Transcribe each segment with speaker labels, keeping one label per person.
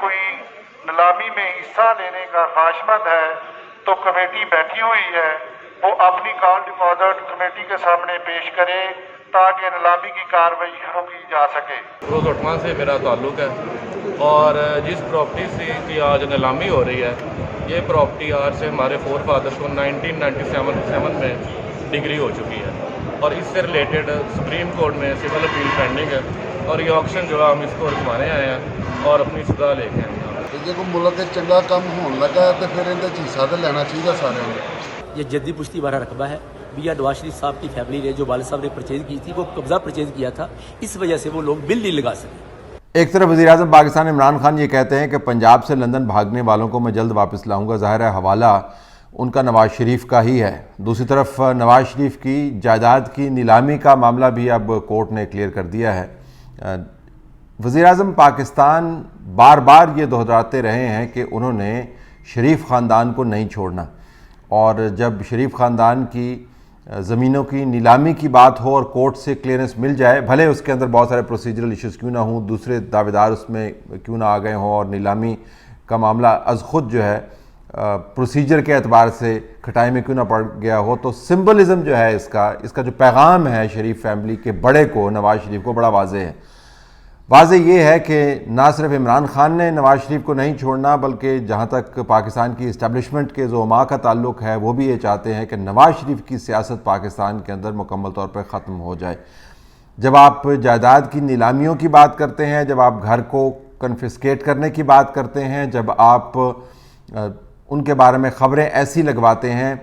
Speaker 1: کوئی نیلامی میں حصہ لینے کا خواہشمند ہے تو کمیٹی بیٹھی ہوئی ہے، وہ اپنی کال ڈپازٹ کمیٹی کے سامنے پیش کرے تاکہ نیلامی کی کارروائی شروع کی جا سکے۔
Speaker 2: روز اٹھواں سے میرا تعلق ہے اور جس پراپرٹی سے کی آج نیلامی ہو رہی ہے، یہ پراپرٹی آج سے ہمارے فور فادرس کو 1997 میں ڈگری ہو چکی ہے اور اس سے ریلیٹڈ سپریم کورٹ میں سول اپیل پینڈنگ ہے اور یہ آکشن جو ہے ہم اس کو رکھوانے آئے ہیں اور اپنی سزا لے کے آئے ہیں۔
Speaker 3: جب ملک چنگا کام ہون لگا ہے تو پھر اندر حصہ تو لینا چاہیے سارے نے۔
Speaker 4: یہ جدی پشتی والا رقبہ ہے۔ میاں نواز شریف صاحب کی فیملی نے جو والد صاحب نے پرچیز کی تھی وہ قبضہ پرچیز کیا تھا، اس وجہ سے وہ لوگ بل نہیں لگا سکے۔
Speaker 5: ایک طرف وزیراعظم پاکستان عمران خان یہ کہتے ہیں کہ پنجاب سے لندن بھاگنے والوں کو میں جلد واپس لاؤں گا، ظاہر ہے حوالہ ان کا نواز شریف کا ہی ہے۔ دوسری طرف نواز شریف کی جائیداد کی نیلامی کا معاملہ بھی اب کورٹ نے کلیئر کر دیا ہے۔ وزیراعظم پاکستان بار بار یہ دہراتے رہے ہیں کہ انہوں نے شریف خاندان کو نہیں چھوڑنا، اور جب شریف خاندان کی زمینوں کی نیلامی کی بات ہو اور کورٹ سے کلیئرنس مل جائے، بھلے اس کے اندر بہت سارے پروسیجرل ایشوز کیوں نہ ہوں، دوسرے دعوے دار اس میں کیوں نہ آ گئے ہوں اور نیلامی کا معاملہ از خود جو ہے پروسیجر کے اعتبار سے کھٹائی میں کیوں نہ پڑ گیا ہو، تو سمبلزم جو ہے اس کا جو پیغام ہے شریف فیملی کے بڑے کو، نواز شریف کو، بڑا واضح ہے۔ واضح یہ ہے کہ نہ صرف عمران خان نے نواز شریف کو نہیں چھوڑنا، بلکہ جہاں تک پاکستان کی اسٹیبلشمنٹ کے زعماء کا تعلق ہے وہ بھی یہ چاہتے ہیں کہ نواز شریف کی سیاست پاکستان کے اندر مکمل طور پر ختم ہو جائے۔ جب آپ جائیداد کی نیلامیوں کی بات کرتے ہیں، جب آپ گھر کو کنفسکیٹ کرنے کی بات کرتے ہیں، جب آپ ان کے بارے میں خبریں ایسی لگواتے ہیں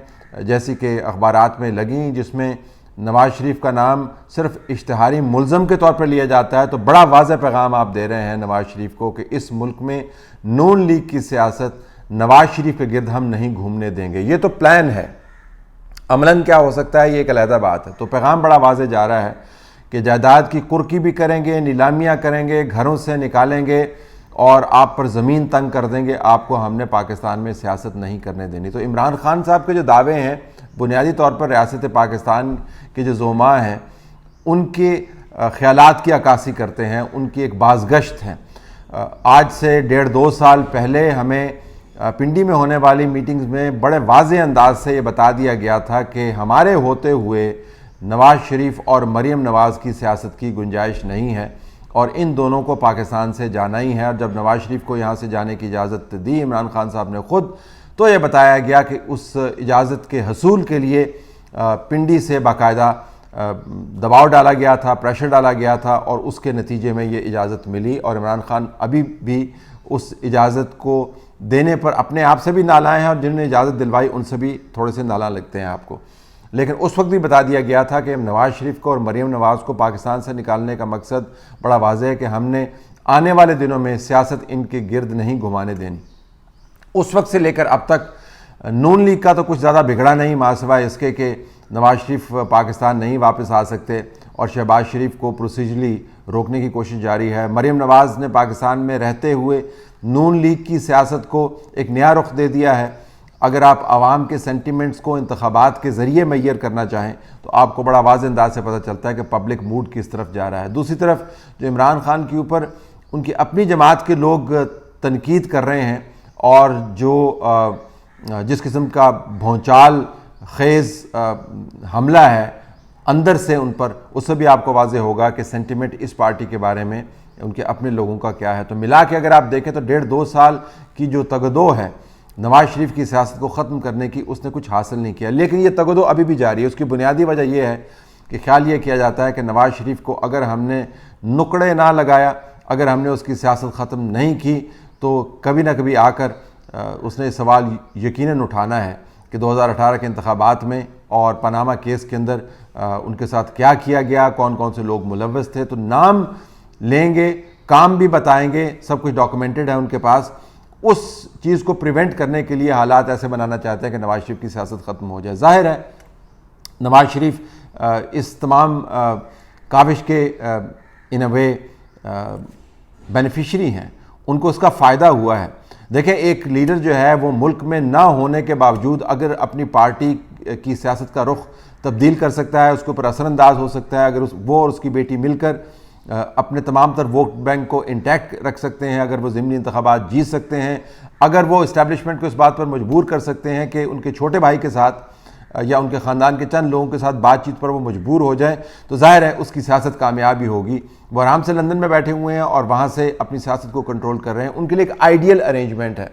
Speaker 5: جیسی کہ اخبارات میں لگیں جس میں نواز شریف کا نام صرف اشتہاری ملزم کے طور پر لیا جاتا ہے، تو بڑا واضح پیغام آپ دے رہے ہیں نواز شریف کو کہ اس ملک میں نون لیگ کی سیاست نواز شریف کے گرد ہم نہیں گھومنے دیں گے۔ یہ تو پلان ہے، عملاً کیا ہو سکتا ہے یہ ایک علیحدہ بات ہے۔ تو پیغام بڑا واضح جا رہا ہے کہ جائیداد کی کرکی بھی کریں گے، نیلامیاں کریں گے، گھروں سے نکالیں گے اور آپ پر زمین تنگ کر دیں گے، آپ کو ہم نے پاکستان میں سیاست نہیں کرنے دینی۔ تو عمران خان صاحب کے جو دعوے ہیں بنیادی طور پر ریاست پاکستان کے جو زعماء ہیں ان کے خیالات کی عکاسی کرتے ہیں، ان کی ایک بازگشت ہیں۔ آج سے 1.5-2 سال پہلے ہمیں پنڈی میں ہونے والی میٹنگز میں بڑے واضح انداز سے یہ بتا دیا گیا تھا کہ ہمارے ہوتے ہوئے نواز شریف اور مریم نواز کی سیاست کی گنجائش نہیں ہے اور ان دونوں کو پاکستان سے جانا ہی ہے۔ اور جب نواز شریف کو یہاں سے جانے کی اجازت دی عمران خان صاحب نے خود، تو یہ بتایا گیا کہ اس اجازت کے حصول کے لیے پنڈی سے باقاعدہ دباؤ ڈالا گیا تھا، پریشر ڈالا گیا تھا اور اس کے نتیجے میں یہ اجازت ملی۔ اور عمران خان ابھی بھی اس اجازت کو دینے پر اپنے آپ سے بھی نالائیں ہیں اور جنہوں نے اجازت دلوائی ان سے بھی تھوڑے سے نالاں لگتے ہیں آپ کو۔ لیکن اس وقت بھی بتا دیا گیا تھا کہ نواز شریف کو اور مریم نواز کو پاکستان سے نکالنے کا مقصد بڑا واضح ہے کہ ہم نے آنے والے دنوں میں سیاست ان کے گرد نہیں گھمانے دینی۔ اس وقت سے لے کر اب تک نون لیگ کا تو کچھ زیادہ بگڑا نہیں، ماں سوائے اس کے کہ نواز شریف پاکستان نہیں واپس آ سکتے اور شہباز شریف کو پروسیجرلی روکنے کی کوشش جاری ہے۔ مریم نواز نے پاکستان میں رہتے ہوئے نون لیگ کی سیاست کو ایک نیا رخ دے دیا ہے۔ اگر آپ عوام کے سینٹیمنٹس کو انتخابات کے ذریعے میئر کرنا چاہیں تو آپ کو بڑا واضح انداز سے پتہ چلتا ہے کہ پبلک موڈ کس طرف جا رہا ہے۔ دوسری طرف جو عمران خان کے اوپر ان کی اپنی جماعت کے لوگ تنقید کر رہے ہیں اور جو جس قسم کا بھونچال خیز حملہ ہے اندر سے ان پر، اس سے بھی آپ کو واضح ہوگا کہ سینٹیمنٹ اس پارٹی کے بارے میں ان کے اپنے لوگوں کا کیا ہے۔ تو ملا کے اگر آپ دیکھیں تو 1.5-2 سال کی جو تگدو ہے نواز شریف کی سیاست کو ختم کرنے کی، اس نے کچھ حاصل نہیں کیا، لیکن یہ تگدو ابھی بھی جاری ہے۔ اس کی بنیادی وجہ یہ ہے کہ خیال یہ کیا جاتا ہے کہ نواز شریف کو اگر ہم نے نکڑے نہ لگایا، اگر ہم نے اس کی سیاست ختم نہیں کی تو کبھی نہ کبھی آ کر اس نے سوال یقیناً اٹھانا ہے کہ 2018 کے انتخابات میں اور پاناما کیس کے اندر ان کے ساتھ کیا کیا گیا، کون کون سے لوگ ملوث تھے۔ تو نام لیں گے، کام بھی بتائیں گے، سب کچھ ڈاکومنٹڈ ہے ان کے پاس۔ اس چیز کو پریونٹ کرنے کے لیے حالات ایسے بنانا چاہتے ہیں کہ نواز شریف کی سیاست ختم ہو جائے۔ ظاہر ہے نواز شریف اس تمام کاوش کے ان اے وے بینیفیشری ہیں، ان کو اس کا فائدہ ہوا ہے۔ دیکھیں ایک لیڈر جو ہے وہ ملک میں نہ ہونے کے باوجود اگر اپنی پارٹی کی سیاست کا رخ تبدیل کر سکتا ہے، اس کے اوپر اثر انداز ہو سکتا ہے، اگر وہ اور اس کی بیٹی مل کر اپنے تمام تر ووٹ بینک کو انٹیکٹ رکھ سکتے ہیں، اگر وہ ضمنی انتخابات جیت سکتے ہیں، اگر وہ اسٹیبلشمنٹ کو اس بات پر مجبور کر سکتے ہیں کہ ان کے چھوٹے بھائی کے ساتھ یا ان کے خاندان کے چند لوگوں کے ساتھ بات چیت پر وہ مجبور ہو جائیں، تو ظاہر ہے اس کی سیاست کامیابی ہوگی۔ وہ آرام سے لندن میں بیٹھے ہوئے ہیں اور وہاں سے اپنی سیاست کو کنٹرول کر رہے ہیں، ان کے لیے ایک آئیڈیل ارینجمنٹ ہے۔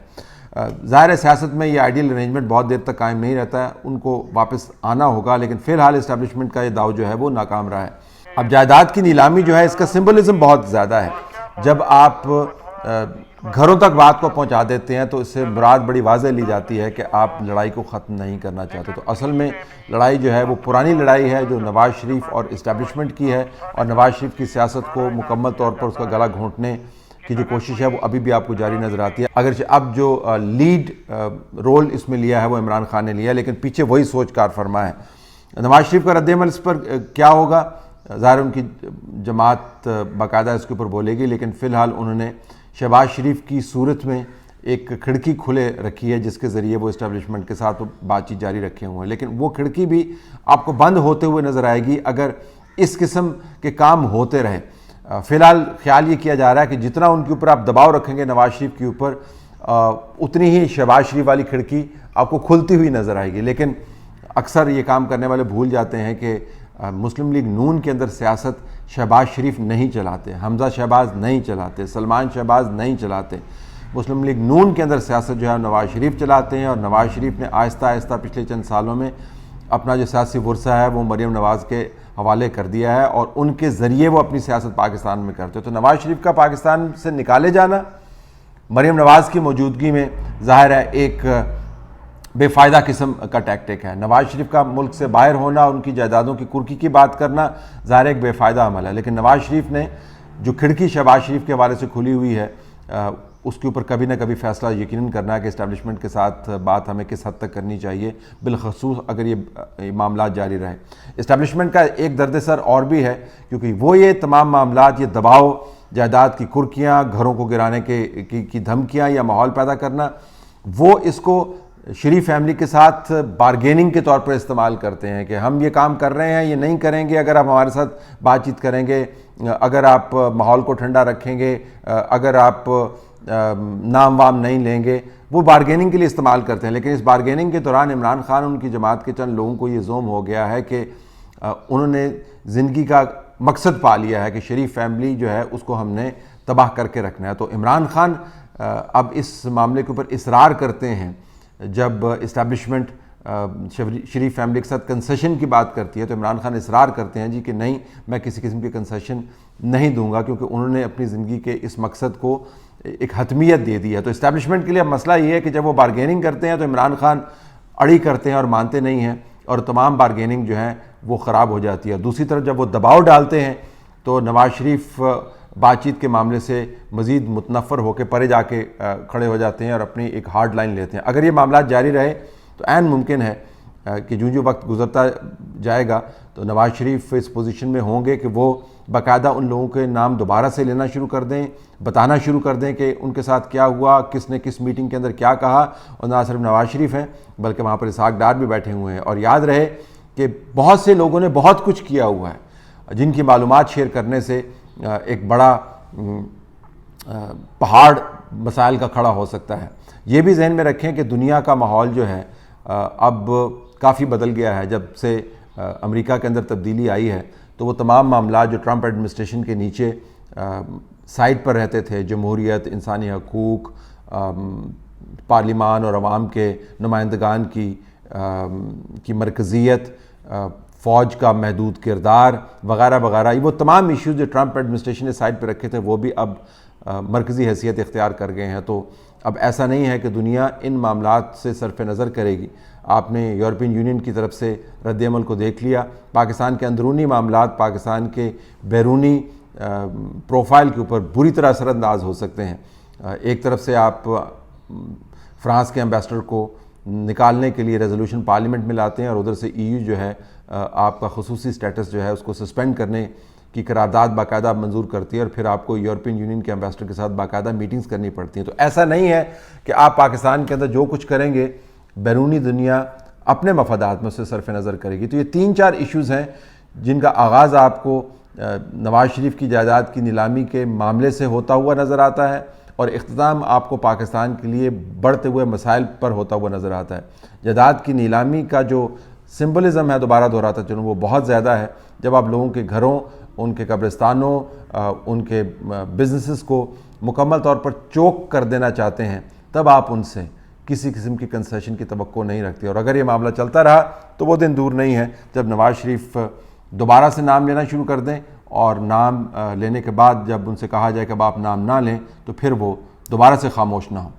Speaker 5: ظاہر ہے سیاست میں یہ آئیڈیل ارینجمنٹ بہت دیر تک قائم نہیں رہتا ہے، ان کو واپس آنا ہوگا، لیکن فی الحال اسٹیبلشمنٹ کا یہ داؤ جو ہے وہ ناکام رہا ہے۔ اب جائیداد کی نیلامی جو ہے اس کا سمبلزم بہت زیادہ ہے۔ جب آپ گھروں تک بات کو پہنچا دیتے ہیں تو اس سے مراد بڑی واضح لی جاتی ہے کہ آپ لڑائی کو ختم نہیں کرنا چاہتے، تو اصل میں لڑائی جو ہے وہ پرانی لڑائی ہے جو نواز شریف اور اسٹیبلشمنٹ کی ہے، اور نواز شریف کی سیاست کو مکمل طور پر اس کا گلا گھونٹنے کی جو کوشش ہے وہ ابھی بھی آپ کو جاری نظر آتی ہے۔ اگرچہ اب جو لیڈ رول اس میں لیا ہے وہ عمران خان نے لیا، لیکن پیچھے وہی سوچ کار فرما ہے۔ نواز شریف کا رد عمل اس پر کیا ہوگا، ظاہر ان کی جماعت باقاعدہ اس کے اوپر بولے گی، لیکن فی الحال انہوں نے شہباز شریف کی صورت میں ایک کھڑکی کھلے رکھی ہے جس کے ذریعے وہ اسٹیبلشمنٹ کے ساتھ بات چیت جاری رکھے ہوئے ہیں، لیکن وہ کھڑکی بھی آپ کو بند ہوتے ہوئے نظر آئے گی اگر اس قسم کے کام ہوتے رہے۔ فی الحال خیال یہ کیا جا رہا ہے کہ جتنا ان کے اوپر آپ دباؤ رکھیں گے نواز شریف کے اوپر، اتنی ہی شہباز شریف والی کھڑکی آپ کو کھلتی ہوئی نظر آئے گی، لیکن اکثر یہ کام کرنے والے بھول جاتے ہیں کہ مسلم لیگ نون کے اندر سیاست شہباز شریف نہیں چلاتے، حمزہ شہباز نہیں چلاتے، سلمان شہباز نہیں چلاتے۔ مسلم لیگ نون کے اندر سیاست جو ہے نواز شریف چلاتے ہیں، اور نواز شریف نے آہستہ آہستہ پچھلے چند سالوں میں اپنا جو سیاسی ورثہ ہے وہ مریم نواز کے حوالے کر دیا ہے، اور ان کے ذریعے وہ اپنی سیاست پاکستان میں کرتے ہیں۔ تو نواز شریف کا پاکستان سے نکالے جانا مریم نواز کی موجودگی میں ظاہر ہے ایک بے فائدہ قسم کا ٹیکٹک ہے۔ نواز شریف کا ملک سے باہر ہونا، ان کی جائیدادوں کی کرکی کی بات کرنا ظاہر ایک بے فائدہ عمل ہے، لیکن نواز شریف نے جو کھڑکی شہباز شریف کے حوالے سے کھلی ہوئی ہے اس کے اوپر کبھی نہ کبھی فیصلہ یقیناً کرنا ہے کہ اسٹیبلشمنٹ کے ساتھ بات ہمیں کس حد تک کرنی چاہیے، بالخصوص اگر یہ معاملات جاری رہے۔ اسٹیبلشمنٹ کا ایک درد سر اور بھی ہے، کیونکہ وہ یہ تمام معاملات، یہ دباؤ، جائیداد کی کرکیاں، گھروں کو گرانے کی دھمکیاں یا ماحول پیدا کرنا، وہ اس کو شریف فیملی کے ساتھ بارگیننگ کے طور پر استعمال کرتے ہیں کہ ہم یہ کام کر رہے ہیں، یہ نہیں کریں گے اگر آپ ہمارے ساتھ بات چیت کریں گے، اگر آپ ماحول کو ٹھنڈا رکھیں گے، اگر آپ نام وام نہیں لیں گے، وہ بارگیننگ کے لیے استعمال کرتے ہیں۔ لیکن اس بارگیننگ کے دوران عمران خان ان کی جماعت کے چند لوگوں کو یہ زوم ہو گیا ہے کہ انہوں نے زندگی کا مقصد پا لیا ہے کہ شریف فیملی جو ہے اس کو ہم نے تباہ کر کے رکھنا ہے۔ تو عمران خان اب اس معاملے کے اوپر اصرار کرتے ہیں، جب اسٹیبلشمنٹ شریف فیملی کے ساتھ کنسیشن کی بات کرتی ہے تو عمران خان اصرار کرتے ہیں جی کہ نہیں، میں کسی قسم کی کنسیشن نہیں دوں گا، کیونکہ انہوں نے اپنی زندگی کے اس مقصد کو ایک حتمیت دے دی ہے۔ تو اسٹیبلشمنٹ کے لیے اب مسئلہ یہ ہے کہ جب وہ بارگیننگ کرتے ہیں تو عمران خان اڑی کرتے ہیں اور مانتے نہیں ہیں، اور تمام بارگیننگ جو ہے وہ خراب ہو جاتی ہے۔ دوسری طرف جب وہ دباؤ ڈالتے ہیں تو نواز شریف بات چیت کے معاملے سے مزید متنفر ہو کے پرے جا کے کھڑے ہو جاتے ہیں اور اپنی ایک ہارڈ لائن لیتے ہیں۔ اگر یہ معاملات جاری رہے تو عین ممکن ہے کہ جو وقت گزرتا جائے گا تو نواز شریف اس پوزیشن میں ہوں گے کہ وہ باقاعدہ ان لوگوں کے نام دوبارہ سے لینا شروع کر دیں، بتانا شروع کر دیں کہ ان کے ساتھ کیا ہوا، کس نے کس میٹنگ کے اندر کیا کہا، اور نہ صرف نواز شریف ہیں بلکہ وہاں پر اسحاق ڈار بھی بیٹھے ہوئے ہیں۔ اور یاد رہے کہ بہت سے لوگوں نے بہت کچھ کیا ہوا ہے جن کی معلومات شیئر کرنے سے ایک بڑا پہاڑ مسائل کا کھڑا ہو سکتا ہے۔ یہ بھی ذہن میں رکھیں کہ دنیا کا ماحول جو ہے اب کافی بدل گیا ہے۔ جب سے امریکہ کے اندر تبدیلی آئی ہے تو وہ تمام معاملات جو ٹرمپ ایڈمنسٹریشن کے نیچے سائٹ پر رہتے تھے، جمہوریت، انسانی حقوق، پارلیمان اور عوام کے نمائندگان کی مرکزیت، فوج کا محدود کردار وغیرہ وغیرہ، وہ تمام ایشوز جو ٹرمپ ایڈمنسٹریشن نے سائٹ پہ رکھے تھے وہ بھی اب مرکزی حیثیت اختیار کر گئے ہیں۔ تو اب ایسا نہیں ہے کہ دنیا ان معاملات سے صرف نظر کرے گی۔ آپ نے یورپین یونین کی طرف سے رد عمل کو دیکھ لیا، پاکستان کے اندرونی معاملات پاکستان کے بیرونی پروفائل کے اوپر بری طرح اثر انداز ہو سکتے ہیں۔ ایک طرف سے آپ فرانس کے ایمبیسڈر کو نکالنے کے لیے ریزولوشن پارلیمنٹ میں لاتے ہیں، اور ادھر سے ای یو جو ہے آپ کا خصوصی سٹیٹس جو ہے اس کو سسپینڈ کرنے کی قرارداد باقاعدہ منظور کرتی ہے، اور پھر آپ کو یورپین یونین کے ایمبیسڈر کے ساتھ باقاعدہ میٹنگز کرنی پڑتی ہیں۔ تو ایسا نہیں ہے کہ آپ پاکستان کے اندر جو کچھ کریں گے بیرونی دنیا اپنے مفادات میں اسے صرف نظر کرے گی۔ تو یہ 3-4 ایشوز ہیں جن کا آغاز آپ کو نواز شریف کی جائیداد کی نیلامی کے معاملے سے ہوتا ہوا نظر آتا ہے اور اختتام آپ کو پاکستان کے لیے بڑھتے ہوئے مسائل پر ہوتا ہوا نظر آتا ہے۔ جائیداد کی نیلامی کا جو سمبلزم ہے، دوبارہ دہراتا چلوں، وہ بہت زیادہ ہے۔ جب آپ لوگوں کے گھروں، ان کے قبرستانوں، ان کے بزنسز کو مکمل طور پر چوک کر دینا چاہتے ہیں، تب آپ ان سے کسی قسم کی کنسیشن کی توقع نہیں رکھتے، اور اگر یہ معاملہ چلتا رہا تو وہ دن دور نہیں ہے جب نواز شریف دوبارہ سے نام لینا شروع کر دیں، اور نام لینے کے بعد جب ان سے کہا جائے کہ اب آپ نام نہ لیں تو پھر وہ دوبارہ سے خاموش نہ ہوں۔